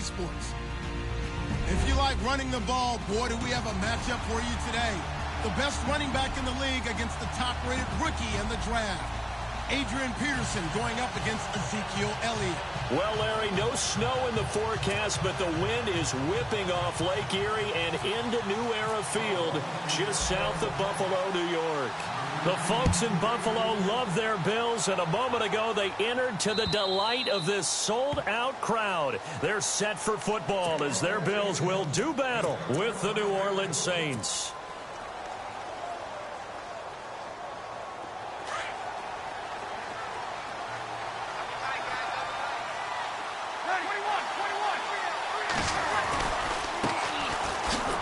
Sports. If you like running the ball, boy, do we have a matchup for you today. The best running back in the league against the top-rated rookie in the draft. Adrian Peterson going up against Ezekiel Elliott. Well, Larry, no snow in the forecast, but the wind is whipping off Lake Erie and into New Era Field, just south of Buffalo, New York. The folks in Buffalo love their Bills, and a moment ago they entered to the delight of this sold-out crowd. They're set for football as their Bills will do battle with the New Orleans Saints.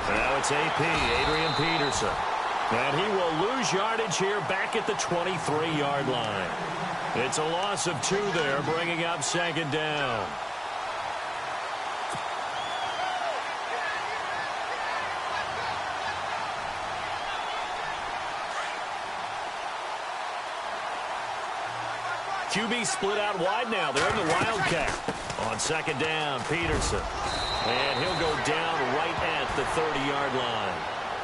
Now it's AP, Adrian Peterson. And he will lose yardage here back at the 23-yard line. It's a loss of 2 there, bringing up second down. QB split out wide now. They're in the Wildcat. On second down, Peterson. And he'll go down right at the 30-yard line.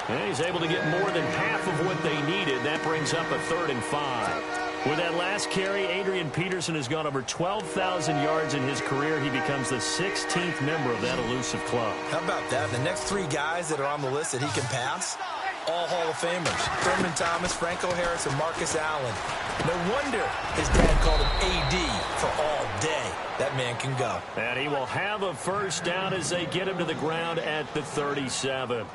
And he's able to get more than half of what they needed. That brings up a 3rd and 5. With that last carry, Adrian Peterson has gone over 12,000 yards in his career. He becomes the 16th member of that elusive club. How about that? The next 3 guys that are on the list that he can pass, all Hall of Famers. Thurman Thomas, Franco Harris, and Marcus Allen. No wonder his dad called him AD for all day. That man can go. And he will have a first down as they get him to the ground at the 37.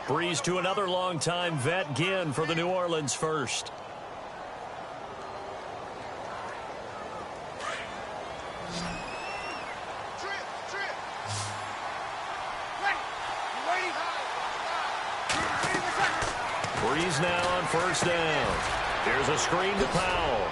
Breeze to another longtime vet, Ginn, for the New Orleans first. Breeze now on first down. Here's a screen to Powell.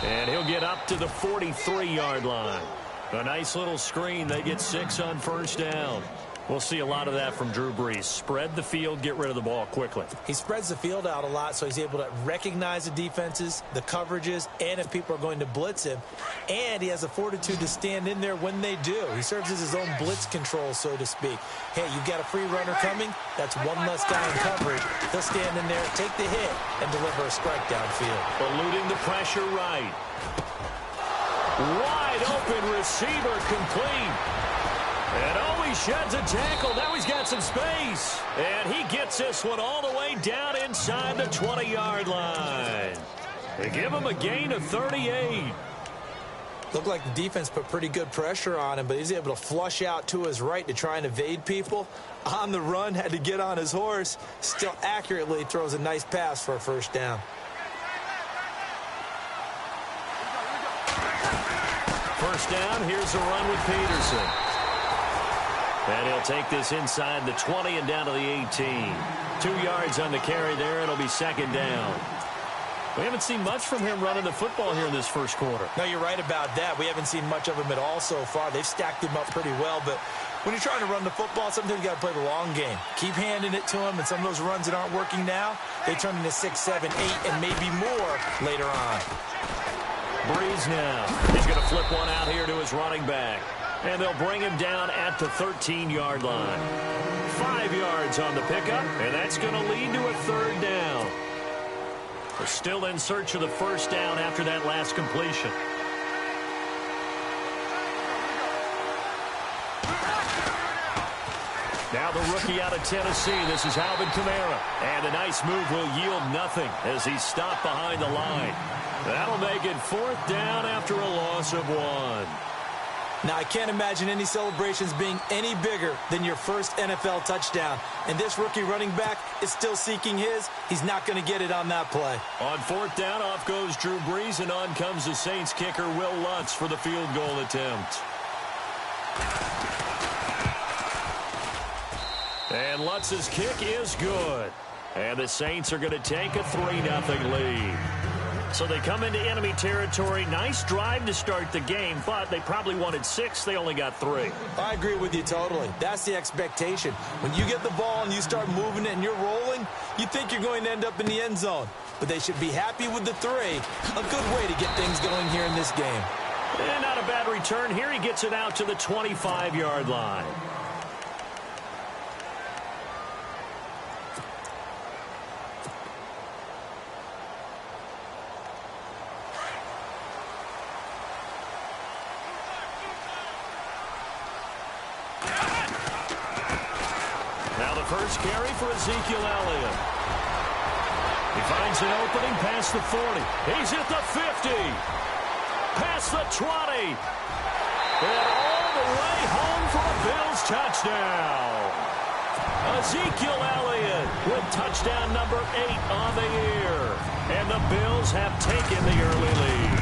And he'll get up to the 43-yard line. A nice little screen. They get 6 on first down. We'll see a lot of that from Drew Brees. Spread the field, get rid of the ball quickly. He spreads the field out a lot, so he's able to recognize the defenses, the coverages, and if people are going to blitz him. And he has the fortitude to stand in there when they do. He serves as his own blitz control, so to speak. Hey, you've got a free runner coming. That's one less guy in coverage. He'll stand in there, take the hit, and deliver a strike downfield. Eluding the pressure right. Wide open receiver complete. And oh, he sheds a tackle. Now he's got some space. And he gets this one all the way down inside the 20-yard line. They give him a gain of 38. Looked like the defense put pretty good pressure on him, but he's able to flush out to his right to try and evade people. On the run, had to get on his horse. Still accurately throws a nice pass for a first down. First down, here's a run with Peterson. And he'll take this inside the 20 and down to the 18. 2 yards on the carry there. It'll be second down. We haven't seen much from him running the football here in this first quarter. No, you're right about that. We haven't seen much of him at all so far. They've stacked him up pretty well, but when you're trying to run the football, sometimes you got to play the long game. Keep handing it to him, and some of those runs that aren't working now, they turn into 6, 7, 8, and maybe more later on. Breeze now. He's going to flip one out here to his running back. And they'll bring him down at the 13-yard line. 5 yards on the pickup, and that's going to lead to a third down. We're still in search of the first down after that last completion. Now the rookie out of Tennessee. This is Alvin Kamara. And a nice move will yield nothing as he's stopped behind the line. That'll make it 4th down after a loss of 1. Now, I can't imagine any celebrations being any bigger than your first NFL touchdown. And this rookie running back is still seeking his. He's not going to get it on that play. On 4th down, off goes Drew Brees, and on comes the Saints kicker, Will Lutz, for the field goal attempt. And Lutz's kick is good. And the Saints are going to take a 3-0 lead. So they come into enemy territory. Nice drive to start the game, but they probably wanted 6. They only got 3. I agree with you totally. That's the expectation. When you get the ball and you start moving it and you're rolling, you think you're going to end up in the end zone. But they should be happy with the 3. A good way to get things going here in this game. And not a bad return here. He gets it out to the 25-yard line. Now the first carry for Ezekiel Elliott. He finds an opening past the 40. He's at the 50. Past the 20. And all the way home for a Bills touchdown. Ezekiel Elliott with touchdown number 8 on the year. And the Bills have taken the early lead.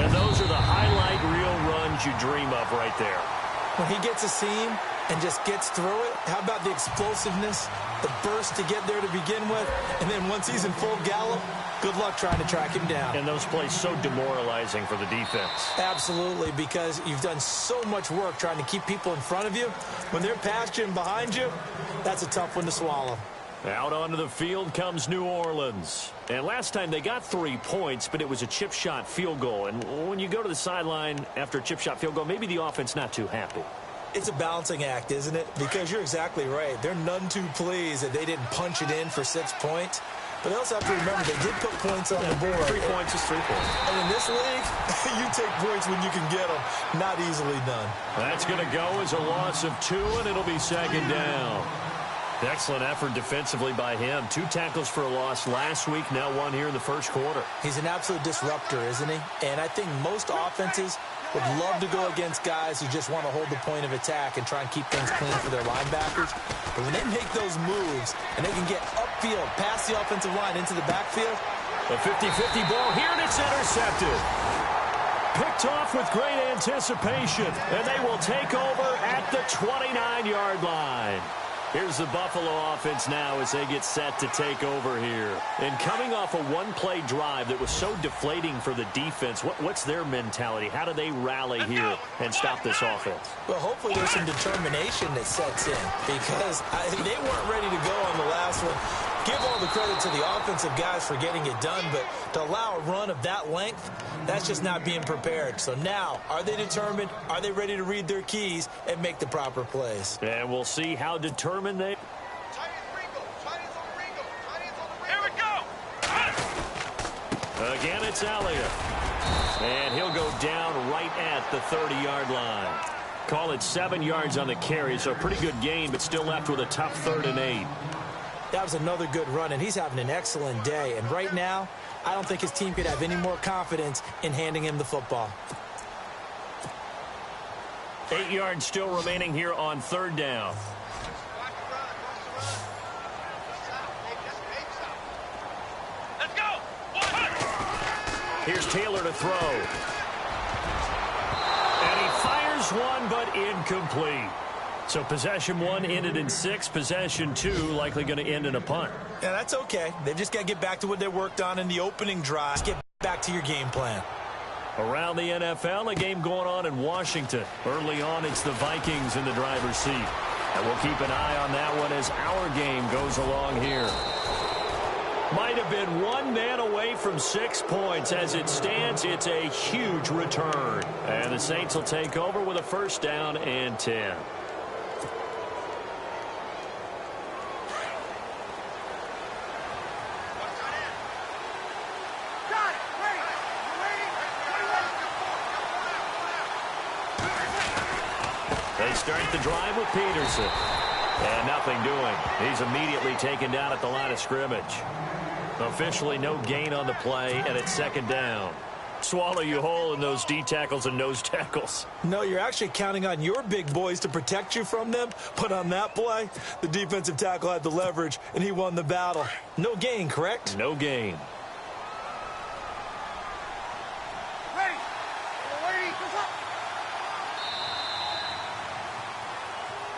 And those are the highlight reel runs you dream of right there. When he gets a seam and just gets through it, how about the explosiveness, the burst to get there to begin with, and then once he's in full gallop, good luck trying to track him down. And those plays so demoralizing for the defense. Absolutely, because you've done so much work trying to keep people in front of you. When they're past you and behind you, that's a tough one to swallow. Out onto the field comes New Orleans. And last time they got 3 points, but it was a chip shot field goal. And when you go to the sideline after a chip shot field goal, maybe the offense not too happy. It's a balancing act, isn't it? Because you're exactly right. They're none too pleased that they didn't punch it in for 6 points. But they also have to remember they did put points on the board. 3 points is 3 points. And in this league, you take points when you can get them. Not easily done. That's going to go as a loss of 2, and it'll be second down. Excellent effort defensively by him. 2 tackles for a loss last week, now 1 here in the first quarter. He's an absolute disruptor, isn't he? And I think most offenses would love to go against guys who just want to hold the point of attack and try and keep things clean for their linebackers. But when they make those moves and they can get upfield past the offensive line into the backfield. A 50-50 ball here, and it's intercepted. Picked off with great anticipation, and they will take over at the 29-yard line. Here's the Buffalo offense now as they get set to take over here. And coming off a one-play drive that was so deflating for the defense, what's their mentality? How do they rally here and stop this offense? Well, hopefully there's some determination that sets in because they weren't ready to go on the last one. Give all the credit to the offensive guys for getting it done, but to allow a run of that length, that's just not being prepared. So now, are they determined? Are they ready to read their keys and make the proper plays? And we'll see how determined they... Here we go! Again, it's Elliott. And he'll go down right at the 30-yard line. Call it 7 yards on the carry, so a pretty good gain, but still left with a tough 3rd and 8. That was another good run, and he's having an excellent day. And right now, I don't think his team could have any more confidence in handing him the football. 8 yards still remaining here on 3rd down. Let's go! Here's Taylor to throw. And he fires one, but incomplete. So possession 1 ended in 6. Possession 2 likely going to end in a punt. Yeah, that's okay. They've just got to get back to what they worked on in the opening drive. Just get back to your game plan. Around the NFL, a game going on in Washington. Early on, it's the Vikings in the driver's seat. And we'll keep an eye on that one as our game goes along here. Might have been 1 man away from 6 points. As it stands, it's a huge return. And the Saints will take over with a 1st down and 10. They start the drive with Peterson. And nothing doing. He's immediately taken down at the line of scrimmage. Officially no gain on the play, and it's 2nd down. Swallow you whole in those D tackles and nose tackles. No, you're actually counting on your big boys to protect you from them. But on that play, the defensive tackle had the leverage, and he won the battle. No gain, correct? No gain.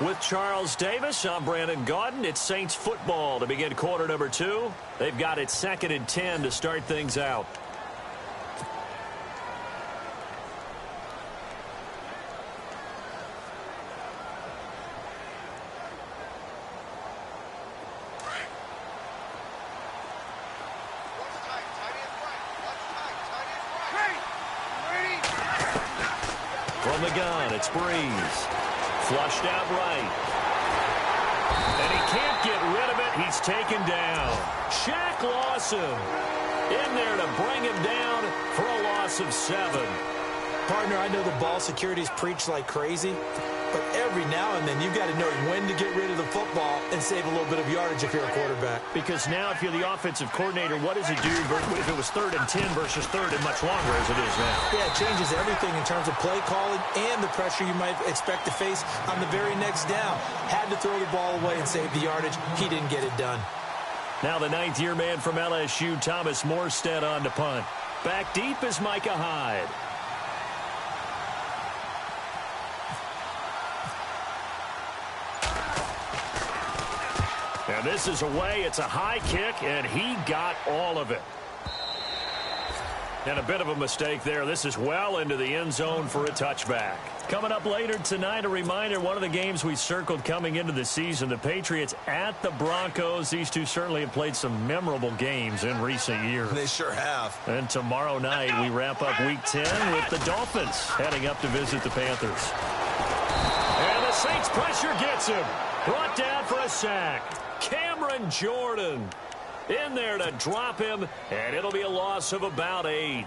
With Charles Davis, I'm Brandon Gaudin. It's Saints football to begin quarter number 2. They've got it 2nd and 10 to start things out. the gun, it's Breeze. Flushed out right. And he can't get rid of it. He's taken down. Shaq Lawson in there to bring him down for a loss of 7. Partner, I know the ball security's preached like crazy, but every now and then you've got to know when to get rid of the football and save a little bit of yardage if you're a quarterback. Because now if you're the offensive coordinator, what does it do if it was 3rd and 10 versus 3rd and much longer as it is now? Yeah, it changes everything in terms of play calling and the pressure you might expect to face on the very next down. Had to throw the ball away and save the yardage. He didn't get it done. Now the 9th-year man from LSU, Thomas Morstead, on to punt. Back deep is Micah Hyde. And this is away. It's a high kick, and he got all of it. And a bit of a mistake there. This is well into the end zone for a touchback. Coming up later tonight, a reminder, one of the games we circled coming into the season, the Patriots at the Broncos. These two certainly have played some memorable games in recent years. They sure have. And tomorrow night, we wrap up Week 10 with the Dolphins heading up to visit the Panthers. And the Saints pressure gets him. Brought down for a sack. Cameron Jordan in there to drop him, and it'll be a loss of about 8.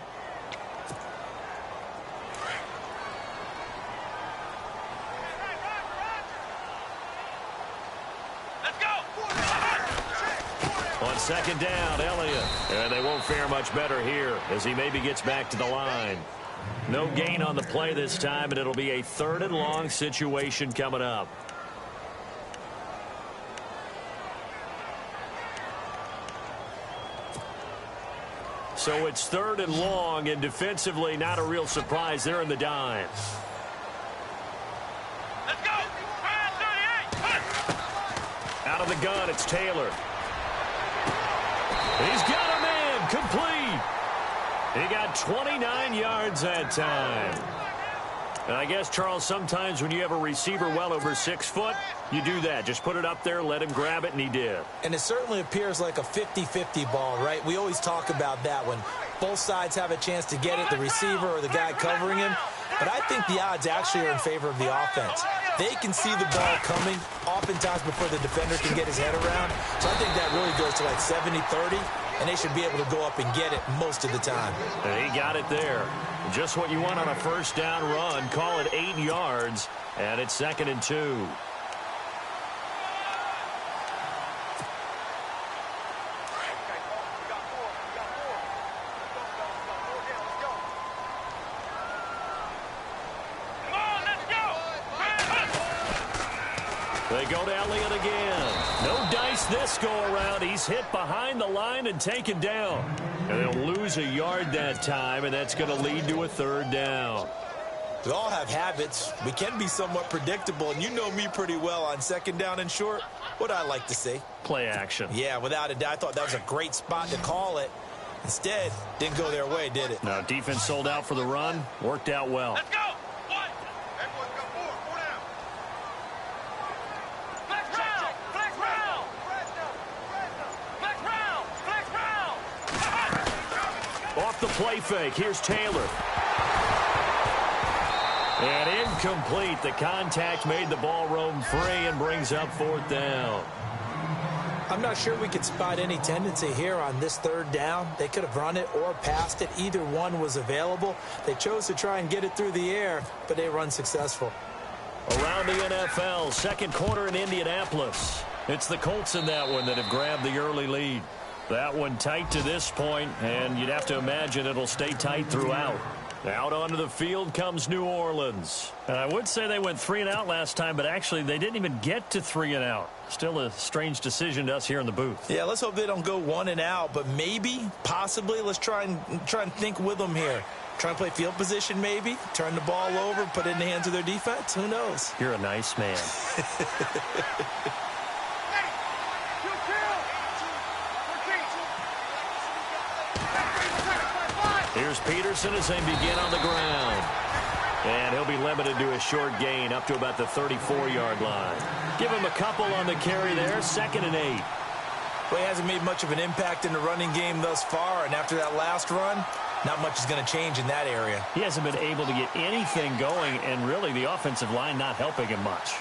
Let's go. On 2nd down, Elliott. And they won't fare much better here as he maybe gets back to the line. No gain on the play this time, and it'll be a 3rd and long situation coming up. So it's 3rd and long, and defensively not a real surprise. They're in the dime. Let's go. 38. Out of the gun, it's Taylor. He's got a man, complete. He got 29 yards that time. And I guess, Charles, sometimes when you have a receiver well over 6 foot, you do that. Just put it up there, let him grab it, and he did. And it certainly appears like a 50-50 ball, right? We always talk about that when both sides have a chance to get it, the receiver or the guy covering him. But I think the odds actually are in favor of the offense. They can see the ball coming oftentimes before the defender can get his head around. So I think that really goes to like 70-30, and they should be able to go up and get it most of the time. And he got it there. Just what you want on a 1st down run. Call it 8 yards, and it's 2nd and 2. They go to Elliott again. No dice this go-around. He's hit behind the line and taken down. And they'll lose a yard that time, and that's going to lead to a 3rd down. We all have habits. We can be somewhat predictable, and you know me pretty well on 2nd down and short. What I like to see? Play action. Yeah, without a doubt. I thought that was a great spot to call it. Instead, didn't go their way, did it? No, defense sold out for the run. Worked out well. Let's go. One. Everyone's got 4 down. Flex round. Flex round. Flex round. Flex round. Off the play fake. Here's Taylor. And incomplete. The contact made the ball roam free and brings up 4th down. I'm not sure we could spot any tendency here on this 3rd down. They could have run it or passed it. Either one was available. They chose to try and get it through the air, but they were unsuccessful. Around the NFL, 2nd quarter in Indianapolis. It's the Colts in that one that have grabbed the early lead. That one tight to this point, and you'd have to imagine it'll stay tight throughout. Out onto the field comes New Orleans. And I would say they went 3 and out last time, but actually they didn't even get to 3 and out. Still a strange decision to us here in the booth. Yeah, let's hope they don't go 1 and out, but maybe, possibly, let's try and think with them here. Try and play field position maybe, turn the ball over, put it in the hands of their defense. Who knows? You're a nice man. Here's Peterson as they begin on the ground. And he'll be limited to a short gain up to about the 34-yard line. Give him a couple on the carry there, 2nd and 8. Well, he hasn't made much of an impact in the running game thus far, and after that last run, not much is going to change in that area. He hasn't been able to get anything going, and really the offensive line not helping him much.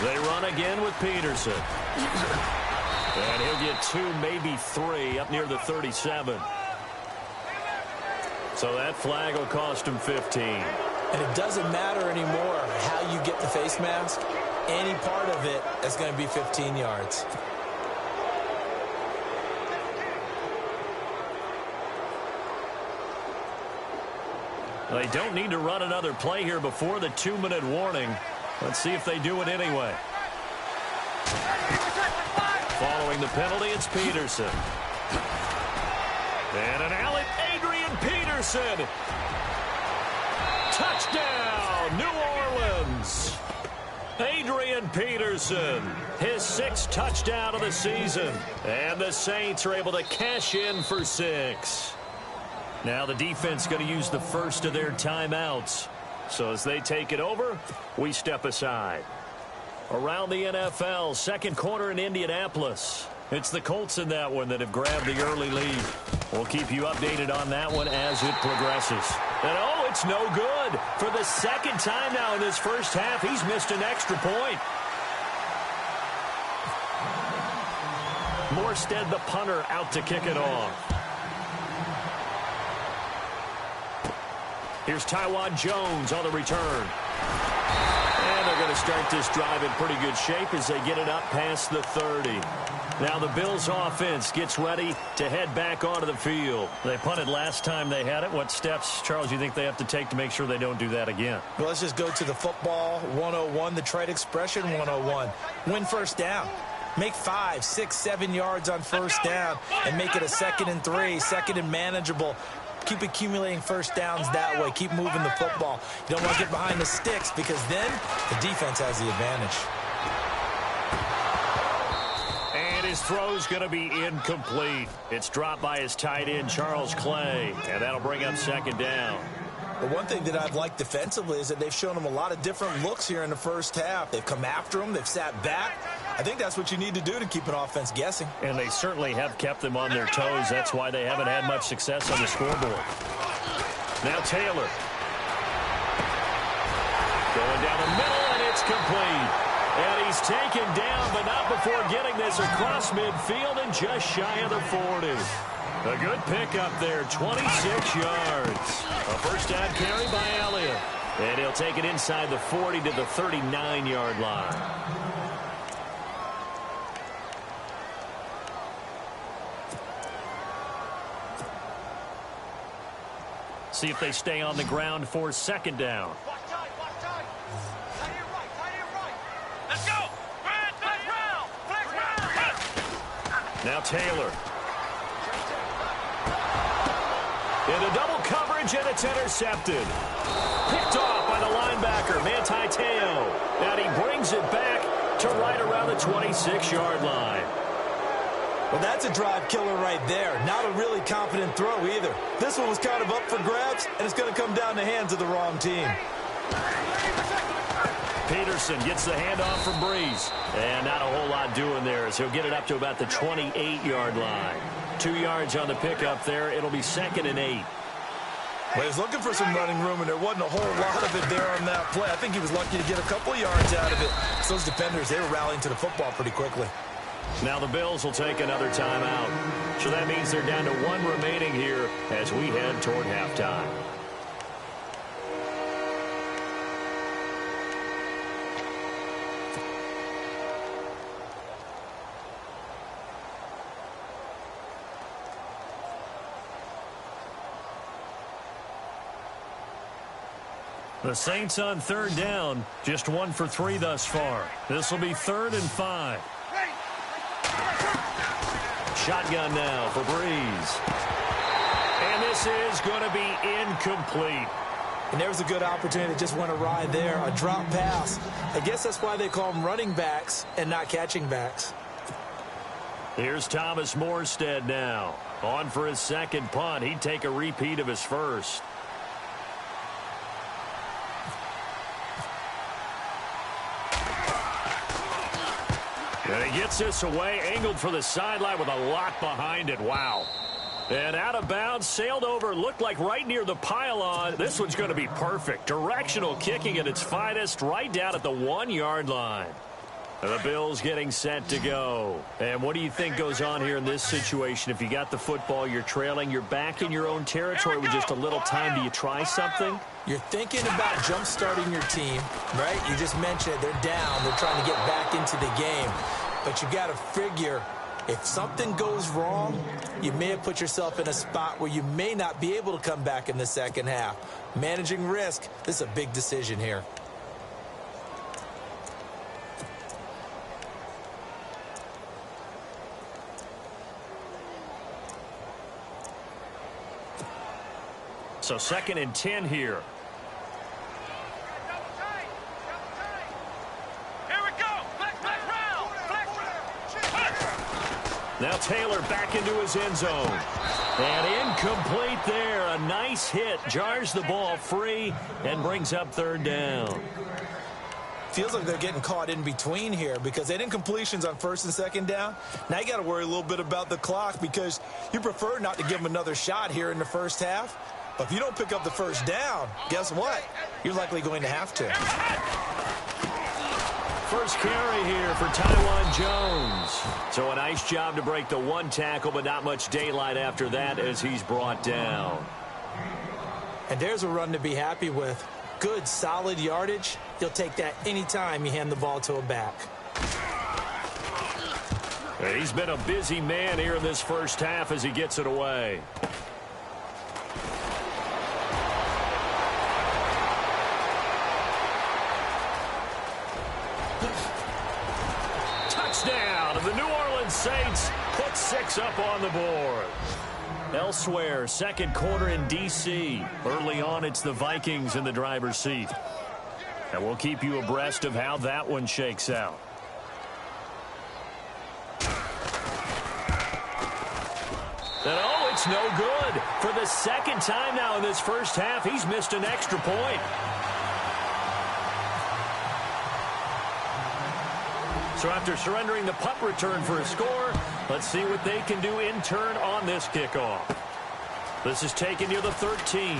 They run again with Peterson. And he'll get 2, maybe 3 up near the 37. So that flag will cost him 15. And it doesn't matter anymore how you get the face mask. Any part of it is going to be 15 yards. They don't need to run another play here before the 2-minute warning. Let's see if they do it anyway. Following the penalty, it's Peterson. And an alley, Adrian Peterson. Touchdown, New Orleans. Adrian Peterson, his 6th touchdown of the season. And the Saints are able to cash in for 6. Now the defense going to use the first of their timeouts. So as they take it over, we step aside. Around the NFL, second quarter in Indianapolis. It's the Colts in that one that have grabbed the early lead. We'll keep you updated on that one as it progresses. And oh, it's no good. For the second time now in this first half, he's missed an extra point. Morstead, the punter, out to kick it off. Here's Taiwan Jones on the return. And they're going to start this drive in pretty good shape as they get it up past the 30. Now the Bills offense gets ready to head back onto the field. They punted last time they had it. What steps, Charles, you think they have to take to make sure they don't do that again? Well, let's just go to the football 101, the trade expression 101. Win first down. Make 5, 6, 7 yards on first down and make it a 2nd and 3, 2nd and manageable. Keep accumulating first downs that way. Keep moving the football. You don't want to get behind the sticks because then the defense has the advantage. And his throw's going to be incomplete. It's dropped by his tight end, Charles Clay, and that'll bring up 2nd down. But one thing that I've liked defensively is that they've shown him a lot of different looks here in the first half. They've come after him. They've sat back. I think that's what you need to do to keep an offense guessing. And they certainly have kept them on their toes. That's why they haven't had much success on the scoreboard. Now Taylor. Going down the middle, and it's complete. And he's taken down, but not before getting this across midfield and just shy of the 40. A good pickup there, 26 yards. A first down carry by Elliott. And he'll take it inside the 40 to the 39-yard line. See if they stay on the ground for 2nd down. Watch tight, watch tight. Tight here right, tight here right. Let's go. Flex round, flex round. Now Taylor. Into double coverage, and it's intercepted. Picked off by the linebacker, Manti Te'o. And he brings it back to right around the 26-yard line. Well, that's a drive killer right there. Not a really confident throw either. This one was kind of up for grabs, and it's going to come down the hands of the wrong team. Peterson gets the handoff from Breeze. And not a whole lot doing there as he'll get it up to about the 28-yard line. 2 yards on the pickup there. It'll be 2nd and 8. Well, he was looking for some running room, and there wasn't a whole lot of it there on that play. I think he was lucky to get a couple yards out of it. So those defenders, they were rallying to the football pretty quickly. Now the Bills will take another timeout. So that means they're down to 1 remaining here as we head toward halftime. The Saints on 3rd down, just 1 for 3 thus far. This will be 3rd and 5. Shotgun now for Breeze. And this is going to be incomplete. And there was a good opportunity that just went awry there, a drop pass. I guess that's why they call them running backs and not catching backs. Here's Thomas Morstead now. On for his 2nd punt. He'd take a repeat of his first. And he gets this away, angled for the sideline with a lot behind it. Wow. And out of bounds, sailed over, looked like right near the pylon. This one's going to be perfect. Directional kicking at its finest, right down at the 1-yard line. The Bills getting set to go. And what do you think goes on here in this situation? If you got the football, you're trailing, you're back in your own territory with just a little time. Do you try something? You're thinking about jump-starting your team, right? You just mentioned they're down. They're trying to get back into the game. But you got to figure, if something goes wrong, you may have put yourself in a spot where you may not be able to come back in the second half. Managing risk, this is a big decision here. So 2nd and 10 here. Now Taylor back into his end zone. And incomplete there. A nice hit. Jars the ball free and brings up 3rd down. Feels like they're getting caught in between here because they didn't incompletions on 1st and 2nd down. Now you got to worry a little bit about the clock because you prefer not to give them another shot here in the first half. But if you don't pick up the 1st down, guess what? You're likely going to have to. First carry here for Taiwan Jones. So a nice job to break the 1 tackle, but not much daylight after that as he's brought down. And there's a run to be happy with. Good, solid yardage. You'll take that anytime you hand the ball to a back. He's been a busy man here in this first half as he gets it away. Touchdown, and the New Orleans Saints put 6 up on the board. Elsewhere, 2nd quarter in D.C. Early on, it's the Vikings in the driver's seat. And we'll keep you abreast of how that one shakes out. And oh, it's no good. For the 2nd time now in this first half, he's missed an extra point. So after surrendering the punt return for a score, let's see what they can do in turn on this kickoff. This is taken near the 13.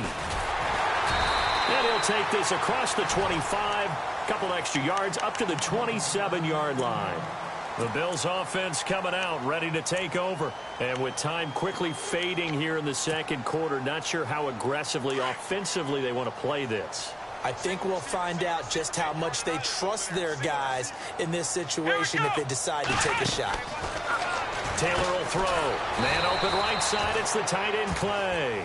And he'll take this across the 25, couple extra yards up to the 27-yard line. The Bills offense coming out, ready to take over. And with time quickly fading here in the 2nd quarter, not sure how aggressively, offensively they want to play this. I think we'll find out just how much they trust their guys in this situation if they decide to take a shot. Taylor will throw. Man open right side. It's the tight end Clay.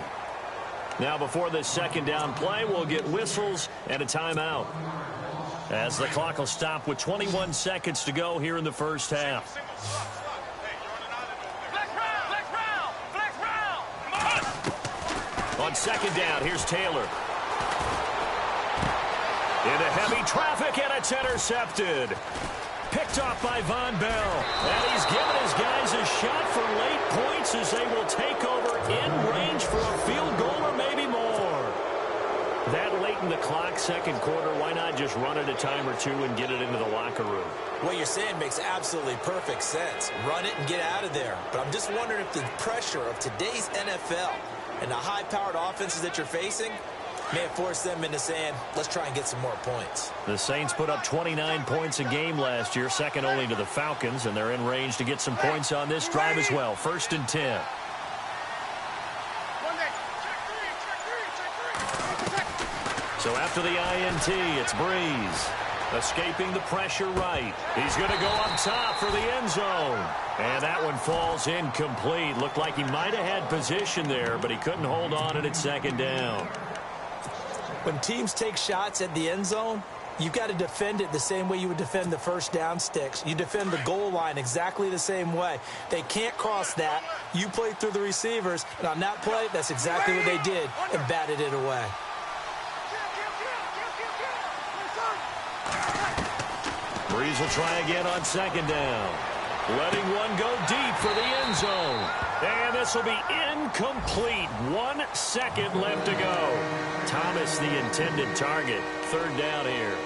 Now before this 2nd down play, we'll get whistles and a timeout. As the clock will stop with 21 seconds to go here in the first half. On 2nd down, here's Taylor. Into heavy traffic, and it's intercepted. Picked off by Von Bell. And he's given his guys a shot for late points as they will take over in range for a field goal or maybe more. That late in the clock, 2nd quarter, why not just run it a time or two and get it into the locker room? What you're saying makes absolutely perfect sense. Run it and get out of there. But I'm just wondering if the pressure of today's NFL and the high-powered offenses that you're facing may have forced them into saying, let's try and get some more points. The Saints put up 29 points a game last year, second only to the Falcons, and they're in range to get some points on this drive as well. 1st and 10. So after the INT, it's Breeze. Escaping the pressure right. He's going to go up top for the end zone. And that one falls incomplete. Looked like he might have had position there, but he couldn't hold on at 2nd down. When teams take shots at the end zone, you've got to defend it the same way you would defend the first down sticks. You defend the goal line exactly the same way. They can't cross that. You play through the receivers, and on that play, that's exactly what they did and batted it away. Breeze will try again on 2nd down. Letting one go deep for the end zone. And this will be incomplete. 1 second left to go. Thomas, the intended target. 3rd down here.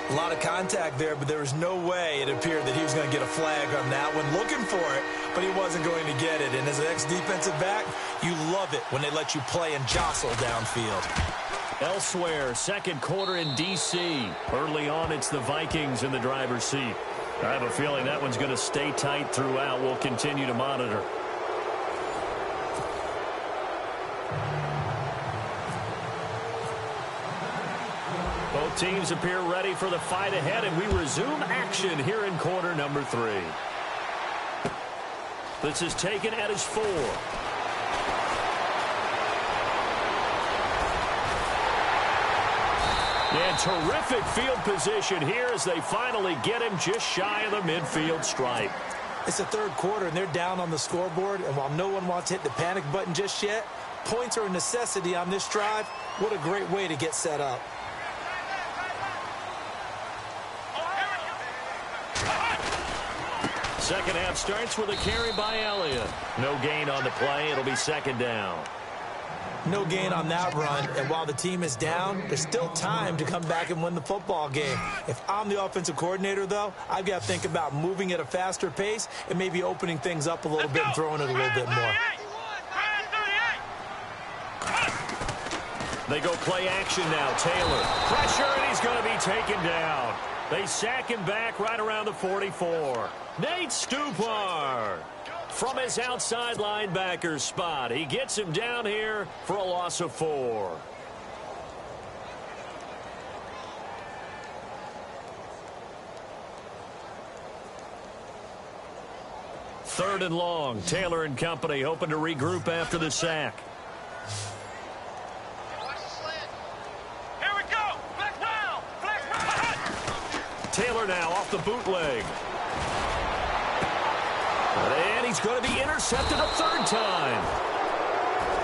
A lot of contact there, but there was no way it appeared that he was going to get a flag on that one. Looking for it, but he wasn't going to get it. And as an ex-defensive back, you love it when they let you play and jostle downfield. Elsewhere, second quarter in D.C. Early on, it's the Vikings in the driver's seat. I have a feeling that one's going to stay tight throughout. We'll continue to monitor. Both teams appear ready for the fight ahead, and we resume action here in quarter number 3. This is taken at his 4. And terrific field position here as they finally get him just shy of the midfield stripe. It's the third quarter, and they're down on the scoreboard, and while no one wants to hit the panic button just yet, points are a necessity on this drive. What a great way to get set up. Second half starts with a carry by Elliott. No gain on the play. It'll be second down. No gain on that run, and while the team is down, there's still time to come back and win the football game. If I'm the offensive coordinator, though, I've got to think about moving at a faster pace and maybe opening things up a little bit and throwing it a little bit more. They go play action now. Taylor. Pressure, and he's going to be taken down. They sack him back right around the 44. Nate Stupar from his outside linebacker spot. He gets him down here for a loss of 4. Third and long. Taylor and company hoping to regroup after the sack. Taylor now off the bootleg. And he's going to be intercepted a third time.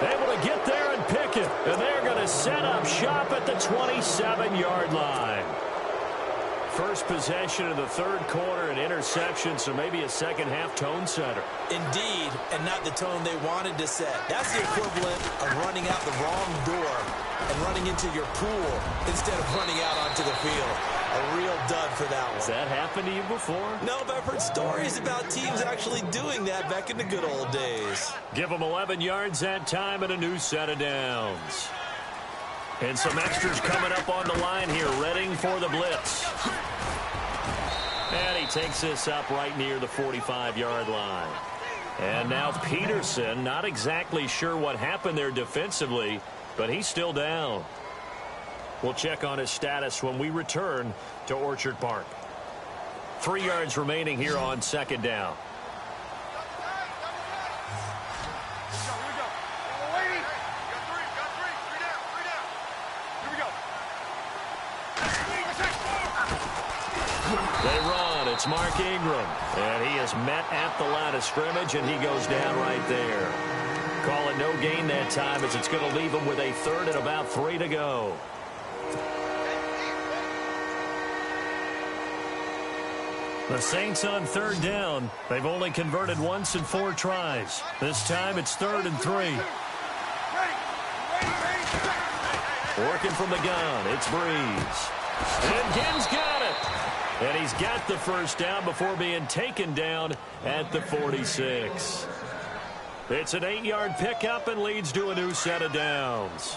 Able to get there and pick it. And they're going to set up shop at the 27-yard line. First possession of the third quarter, an interception, so maybe a second-half tone setter. Indeed, and not the tone they wanted to set. That's the equivalent of running out the wrong door and running into your pool instead of running out onto the field. A real dud for that one. Has that happened to you before? No, but I've heard stories about teams actually doing that back in the good old days. Give them 11 yards that time and a new set of downs. And some extras coming up on the line here, readying for the blitz. And he takes this up right near the 45-yard line. And now Peterson, not exactly sure what happened there defensively, but he's still down. We'll check on his status when we return to Orchard Park. 3 yards remaining here on second down. They run. It's Mark Ingram. And he is met at the line of scrimmage, and he goes down right there. Call it no gain that time as it's going to leave him with a third and about 3 to go. The Saints on third down. They've only converted once in 4 tries. This time it's 3rd and 3. Working from the gun, it's Breeze. And Ginn's got it. And he's got the first down before being taken down at the 46. It's an 8-yard pickup and leads to a new set of downs.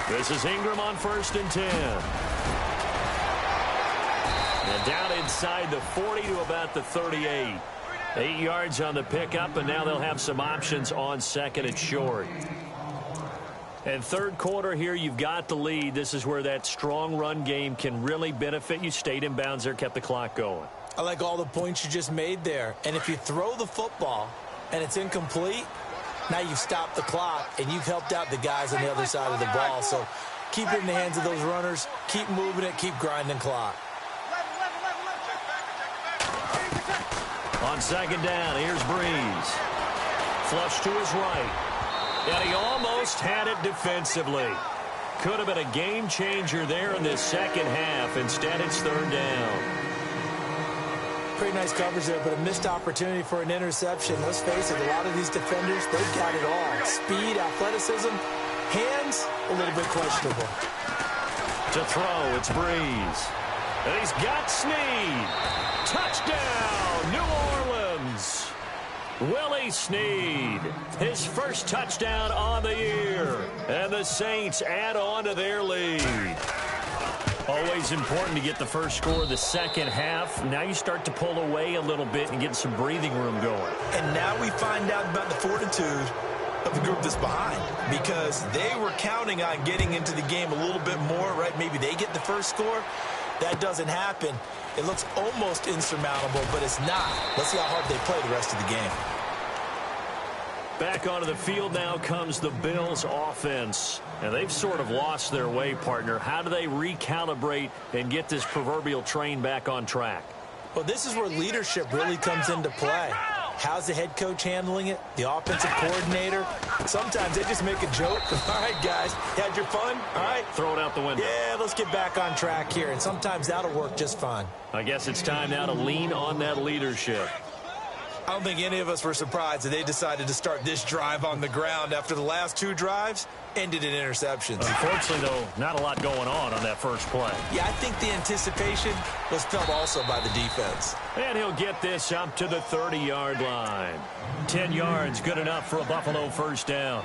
This is Ingram on 1st and 10. And down inside the 40 to about the 38. 8 yards on the pickup, and now they'll have some options on 2nd and short. And third quarter here, you've got the lead. This is where that strong run game can really benefit you. Stayed in bounds there, kept the clock going. I like all the points you just made there. And if you throw the football and it's incomplete, now you've stopped the clock and you've helped out the guys on the other side of the ball. So keep it in the hands of those runners. Keep moving it. Keep grinding clock. On second down, here's Breeze. Flush to his right. And he almost had it defensively. Could have been a game changer there in this second half. Instead, it's 3rd down. Pretty nice coverage there, but a missed opportunity for an interception. Let's face it, a lot of these defenders, they've got it all. Speed, athleticism, Hands, a little bit questionable. To throw, it's Breeze. And he's got Snead. Touchdown, New Orleans. Willie Snead, his first touchdown on the year. And the Saints add on to their lead. Always important to get the first score of the second half. Now you start to pull away a little bit and get some breathing room going. And now we find out about the fortitude of the group that's behind, because they were counting on getting into the game a little bit more, right? Maybe they get the first score. That doesn't happen. It looks almost insurmountable, but it's not. Let's see how hard they play the rest of the game. Back onto the field now comes the Bills offense. And they've sort of lost their way, partner. How do they recalibrate and get this proverbial train back on track? Well, this is where leadership really comes into play. How's the head coach handling it? The offensive coordinator? Sometimes they just make a joke. All right, guys, you had your fun? All right. Throw it out the window. Yeah, let's get back on track here. And sometimes that'll work just fine. I guess it's time now to lean on that leadership. I don't think any of us were surprised that they decided to start this drive on the ground after the last two drives ended in interceptions. Unfortunately, though, not a lot going on that first play. Yeah, I think the anticipation was felt also by the defense. And he'll get this up to the 30-yard line. 10 yards, good enough for a Buffalo first down.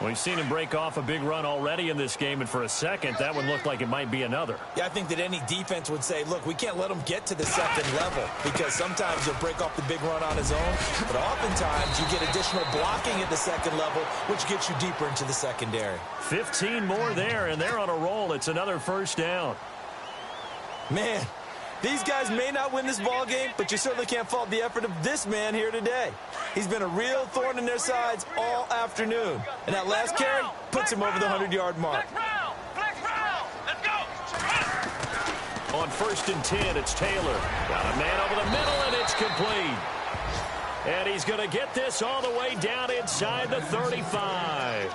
We've seen him break off a big run already in this game, and for a second, that one looked like it might be another. Yeah, I think that any defense would say, look, we can't let him get to the second level, because sometimes he'll break off the big run on his own, but oftentimes you get additional blocking at the second level, which gets you deeper into the secondary. 15 more there, and they're on a roll. It's another first down. Man, these guys may not win this ball game, but you certainly can't fault the effort of this man here today. He's been a real thorn in their sides all afternoon. And that last carry puts him over the 100-yard mark. Let's go. On 1st and 10, it's Taylor. Got a man over the middle, and it's complete. And he's going to get this all the way down inside the 35.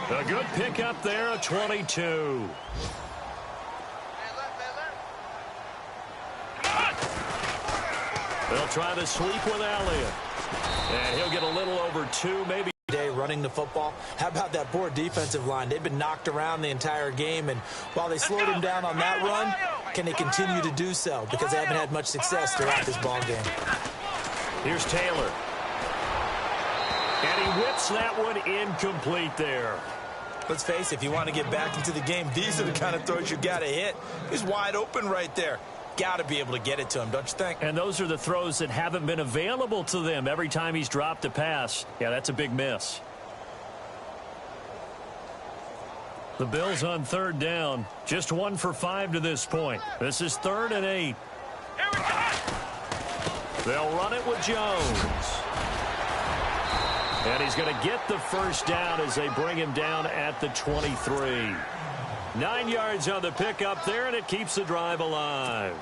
A good pickup there, a 22. They'll try the sweep with Elliott. And he'll get a little over 2, maybe. Running the football. How about that poor defensive line? They've been knocked around the entire game, and while they slowed him down on that run, can they continue to do so? Because they haven't had much success throughout this ball game. Here's Taylor. And he whips that one incomplete there. Let's face it, if you want to get back into the game, these are the kind of throws you got to hit. He's wide open right there. Got to be able to get it to him, don't you think? And those are the throws that haven't been available to them every time he's dropped a pass. Yeah, that's a big miss. The Bills on 3rd down. Just 1 for 5 to this point. This is 3rd and 8. They'll run it with Jones. And he's going to get the first down as they bring him down at the 23. 9 yards on the pickup there, and it keeps the drive alive.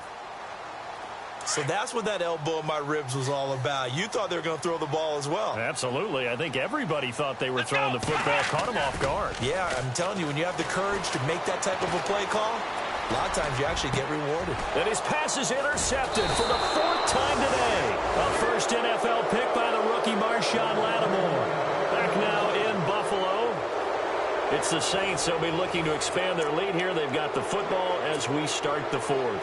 So that's what that elbow in my ribs was all about. You thought they were going to throw the ball as well. Absolutely. I think everybody thought they were throwing the football. Caught him off guard. Yeah, I'm telling you, when you have the courage to make that type of a play call, a lot of times you actually get rewarded. And his pass is intercepted for the 4th time today. A first NFL pick by the rookie Marshawn Lattimore. Back now in Buffalo. It's the Saints. They'll be looking to expand their lead here. They've got the football as we start the 4th.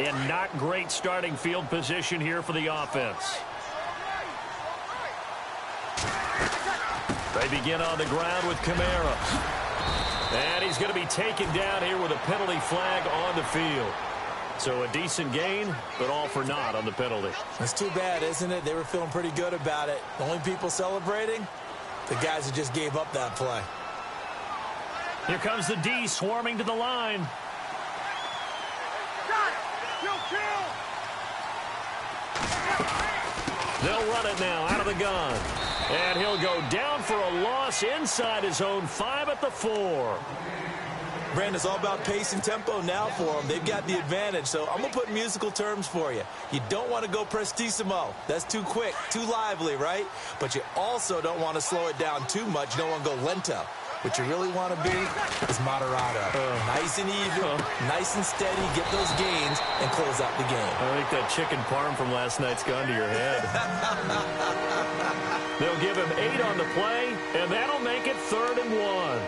And not great starting field position here for the offense. They begin on the ground with Kamara. And he's going to be taken down here with a penalty flag on the field. So a decent gain, but all for naught on the penalty. It's too bad, isn't it? They were feeling pretty good about it. The only people celebrating, the guys who just gave up that play. Here comes the D swarming to the line. They'll run it now out of the gun. And he'll go down for a loss inside his own 5 at the 4. Brandon, it's all about pace and tempo now for them. They've got the advantage, so I'm going to put musical terms for you. You don't want to go prestissimo. That's too quick, too lively, right? But you also don't want to slow it down too much. You don't want to go lento. What you really want to be is Moderado. Nice and even, nice and steady, get those gains, and close out the game. I think that chicken parm from last night's gone to your head. They'll give him 8 on the play, and that'll make it 3rd and 1.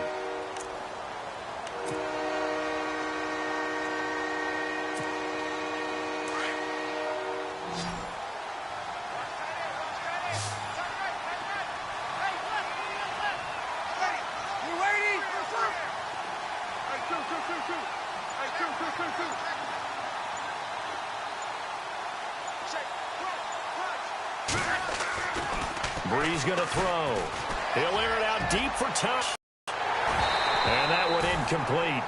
Bree's going to throw. He'll air it out deep for touch. And that one incomplete.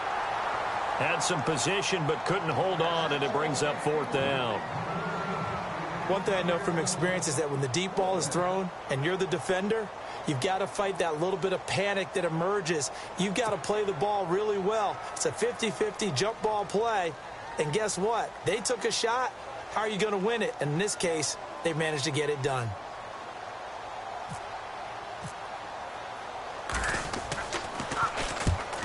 Had some position but couldn't hold on, and it brings up 4th down. One thing I know from experience is that when the deep ball is thrown and you're the defender, you've got to fight that little bit of panic that emerges. You've got to play the ball really well. It's a 50-50 jump ball play. And guess what? They took a shot. How are you going to win it? And in this case, they managed to get it done.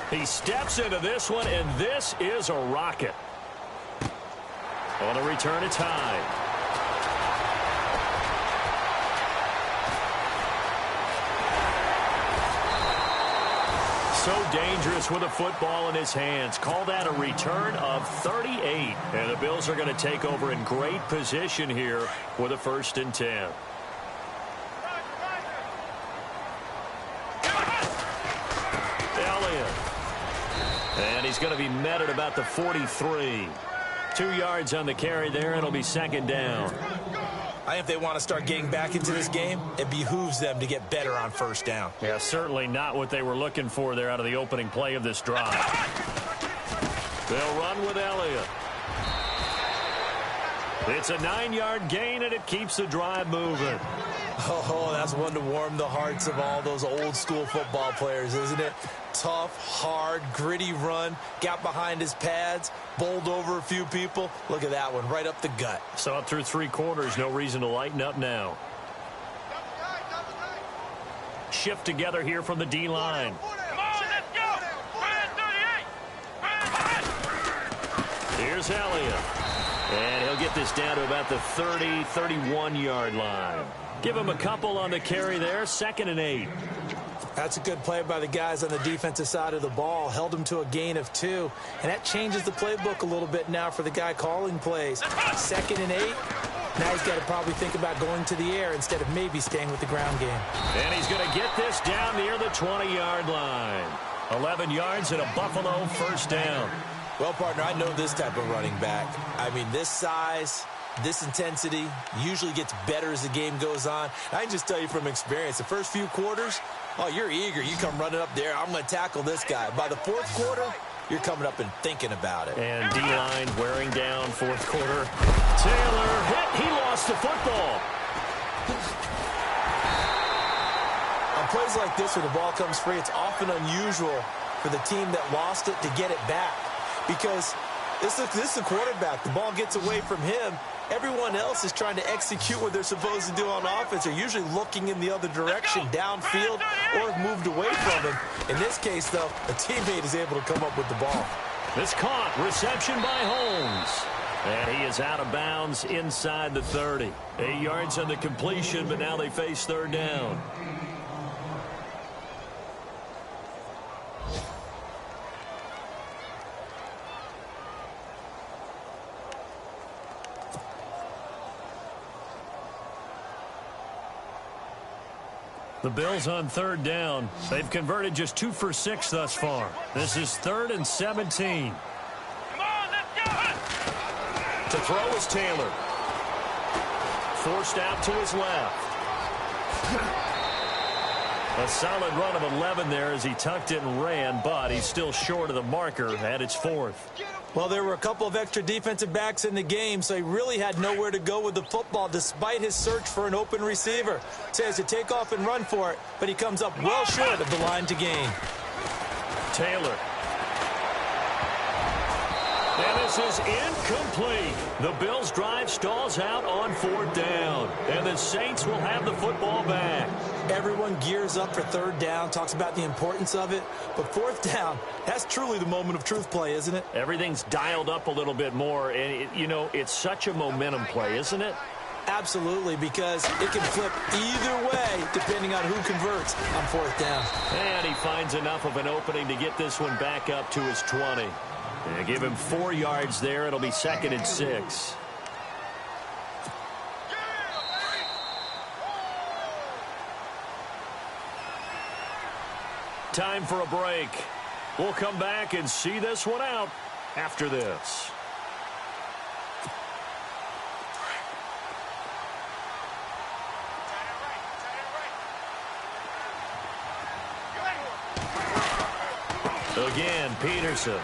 He steps into this one, and this is a rocket. On a return, it's high. So dangerous with a football in his hands. Call that a return of 38. And the Bills are going to take over in great position here with a 1st and 10. And he's going to be met at about the 43. 2 yards on the carry there, and it'll be 2nd down. I think if they want to start getting back into this game, it behooves them to get better on 1st down. Yeah, certainly not what they were looking for there out of the opening play of this drive. They'll run with Elliott. It's a 9-yard gain, and it keeps the drive moving. Oh, that's one to warm the hearts of all those old-school football players, isn't it? Tough, hard, gritty run, got behind his pads, bowled over a few people. Look at that one, right up the gut. Saw it through 3 quarters, no reason to lighten up now. Shift together here from the D-line. Come on, let's go! 38! Here's Elliott. And he'll get this down to about the 30, 31-yard line. Give him a couple on the carry there, 2nd and 8. That's a good play by the guys on the defensive side of the ball. Held him to a gain of 2. And that changes the playbook a little bit now for the guy calling plays. 2nd and 8. Now he's got to probably think about going to the air instead of maybe staying with the ground game. And he's going to get this down near the 20-yard line. 11 yards and a Buffalo 1st down. Well, partner, I know this type of running back. I mean, this size, this intensity usually gets better as the game goes on. I can just tell you from experience, the first few quarters, oh, you're eager. You come running up there. I'm going to tackle this guy. By the 4th quarter, you're coming up and thinking about it. And D-line wearing down 4th quarter. Taylor hit. He lost the football. On plays like this where the ball comes free, it's often unusual for the team that lost it to get it back. Because this is the quarterback. The ball gets away from him. Everyone else is trying to execute what they're supposed to do on offense. They're usually looking in the other direction, downfield, or have moved away from him. In this case, though, a teammate is able to come up with the ball. It's caught. Reception by Holmes. And he is out of bounds inside the 30. 8 yards on the completion, but now they face 3rd down. The Bills on 3rd down. They've converted just 2 for 6 thus far. This is 3rd and 17. Come on, let's go! To throw is Taylor. Forced out to his left. A solid run of 11 there as he tucked it and ran, but he's still short of the marker at its 4th. Well, there were a couple of extra defensive backs in the game, so he really had nowhere to go with the football despite his search for an open receiver. Says to take off and run for it, but he comes up well short of the line to gain. Taylor. And this is incomplete. The Bills' drive stalls out on 4th down, and the Saints will have the football back. everyone gears up for third down, talks about the importance of it. But fourth down, that's truly the moment of truth play, isn't it? Everything's dialed up a little bit more. And, it's such a momentum play, isn't it? Absolutely, because it can flip either way depending on who converts on fourth down. And he finds enough of an opening to get this one back up to his 20. And give him 4 yards there. It'll be 2nd and 6. Time for a break. We'll come back and see this one out after this. Again, Peterson.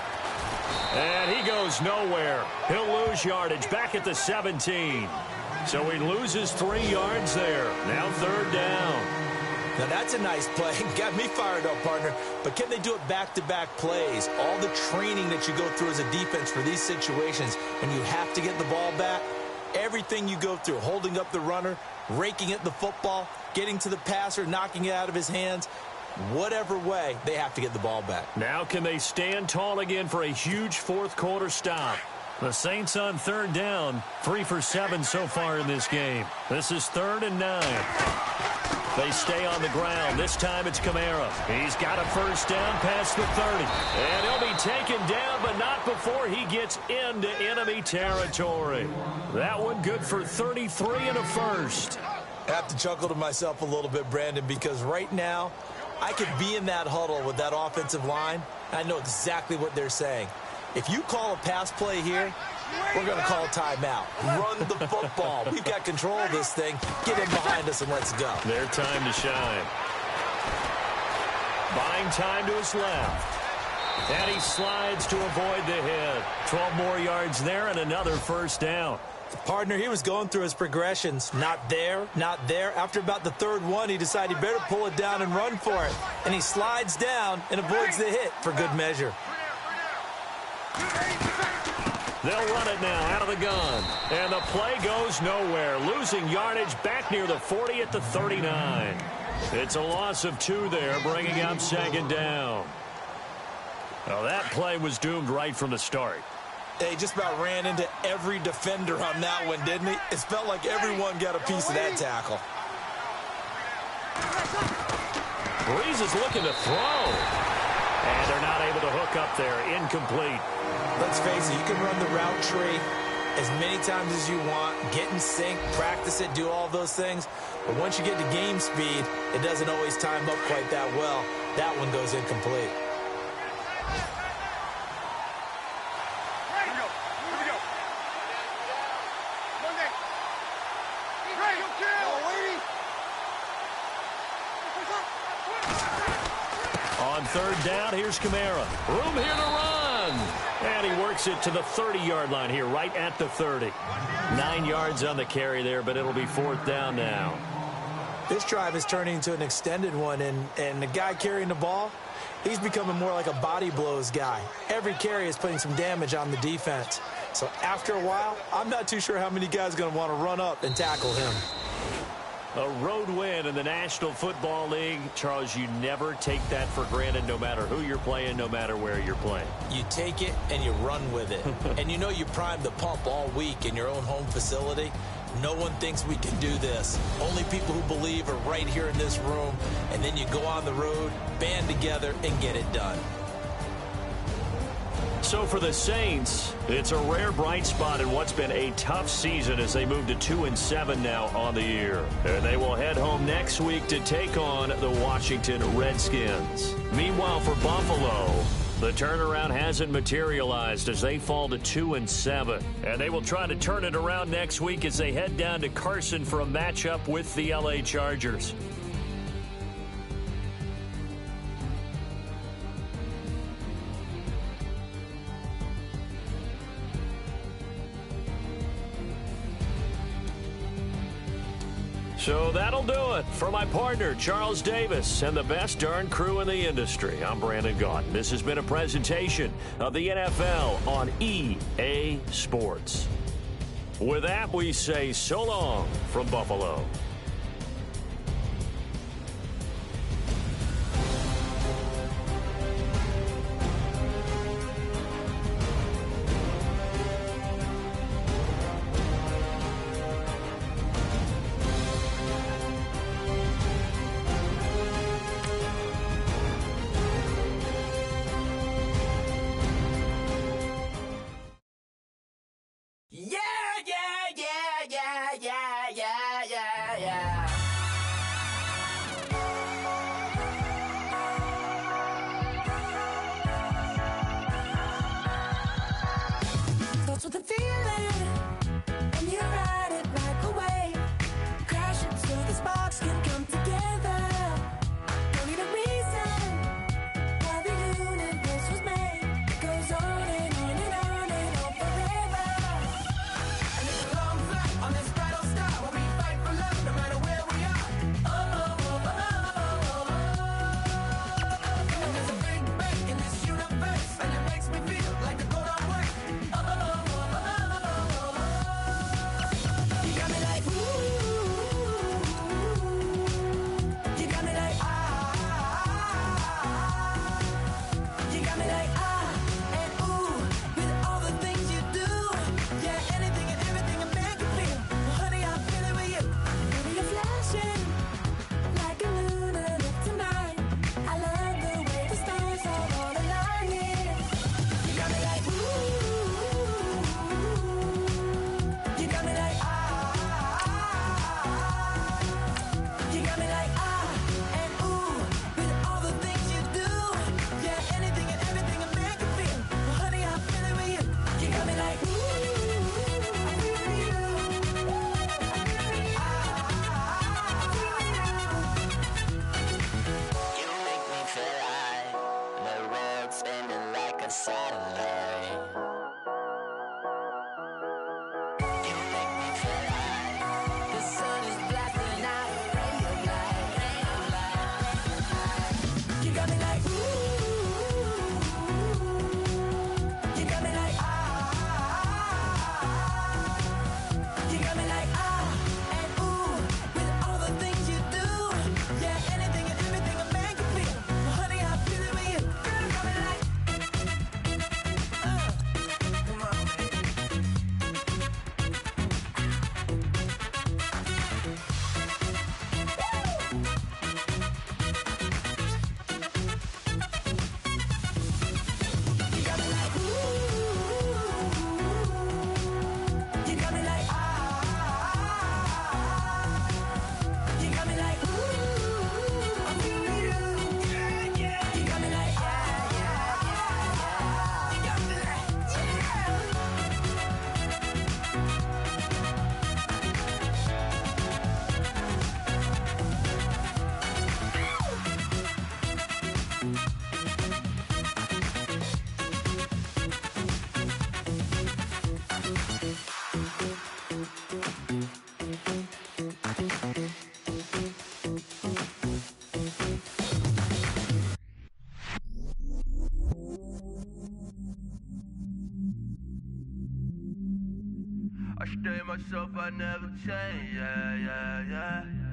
And he goes nowhere. He'll lose yardage back at the 17. So he loses 3 yards there. Now 3rd down. Now that's a nice play. Got me fired up, partner. But can they do it back-to-back plays? All the training that you go through as a defense for these situations, and you have to get the ball back. Everything you go through, holding up the runner, raking at the football, getting to the passer, knocking it out of his hands. Whatever way, they have to get the ball back. Now can they stand tall again for a huge fourth-quarter stop? The Saints on 3rd down, 3 for 7 so far in this game. This is 3rd and 9. They stay on the ground. This time it's Kamara. He's got a first down past the 30. And he'll be taken down, but not before he gets into enemy territory. That one good for 33 and a first. I have to chuckle to myself a little bit, Brandon, because right now I could be in that huddle with that offensive line, and I know exactly what they're saying. If you call a pass play here, we're going to call a timeout. Run the football. We've got control of this thing. Get him behind us and let's go. Their time to shine. Buying time to his left. And he slides to avoid the hit. 12 more yards there and another first down. Partner, he was going through his progressions. Not there, not there. After about the 3rd one, he decided he better pull it down and run for it. And he slides down and avoids the hit for good measure. They'll run it now out of the gun. And the play goes nowhere. Losing yardage back near the 40 at the 39. It's a loss of 2 there, bringing up 2nd down. Well, that play was doomed right from the start. They just about ran into every defender on that one, didn't he? It felt like everyone got a piece of that tackle. Breeze is looking to throw. And they're not able to hook up there. Incomplete. Let's face it, you can run the route tree as many times as you want, get in sync, practice it, do all those things. But once you get to game speed, it doesn't always time up quite that well. That one goes incomplete. On 3rd down, here's Kamara. Room here to run. And he works it to the 30-yard line here, right at the 30. 9 yards on the carry there, but it'll be 4th down now. This drive is turning into an extended one, and the guy carrying the ball, he's becoming more like a body blows guy. Every carry is putting some damage on the defense. So after a while, I'm not too sure how many guys are going to want to run up and tackle him. A road win in the National Football League. Charles, you never take that for granted no matter who you're playing, no matter where you're playing. You take it and you run with it. And you know you primed the pump all week in your own home facility. No one thinks we can do this. Only people who believe are right here in this room. And then you go on the road, band together, and get it done. So for the Saints, it's a rare bright spot in what's been a tough season as they move to 2-7 now on the year. And they will head home next week to take on the Washington Redskins. Meanwhile, for Buffalo, the turnaround hasn't materialized as they fall to 2-7. And they will try to turn it around next week as they head down to Carson for a matchup with the LA Chargers. So that'll do it for my partner, Charles Davis, and the best darn crew in the industry. I'm Brandon Gaudin. This has been a presentation of the NFL on EA Sports. With that, we say so long from Buffalo. got me like and ooh with all the things you do. Yeah, anything and everything a man can feel. Well, honey, I'm feeling with you. You got me like ooh, I'm feeling you. You make me feel like the world's spinning like a satellite. You make me feel like the sun is blasting out a ray of light, ray of light. You got me like ooh. You got me like You got me like and ooh with all the things you do. Yeah, anything and everything a man can feel. Well, honey, I'm feeling with you. Girl, you got me like come on, baby. You got me like ooh. You got me like You got me like ooh. I'm feeling you. Yeah, yeah. You got me like You got me like I stay myself, I never change, yeah, yeah, yeah.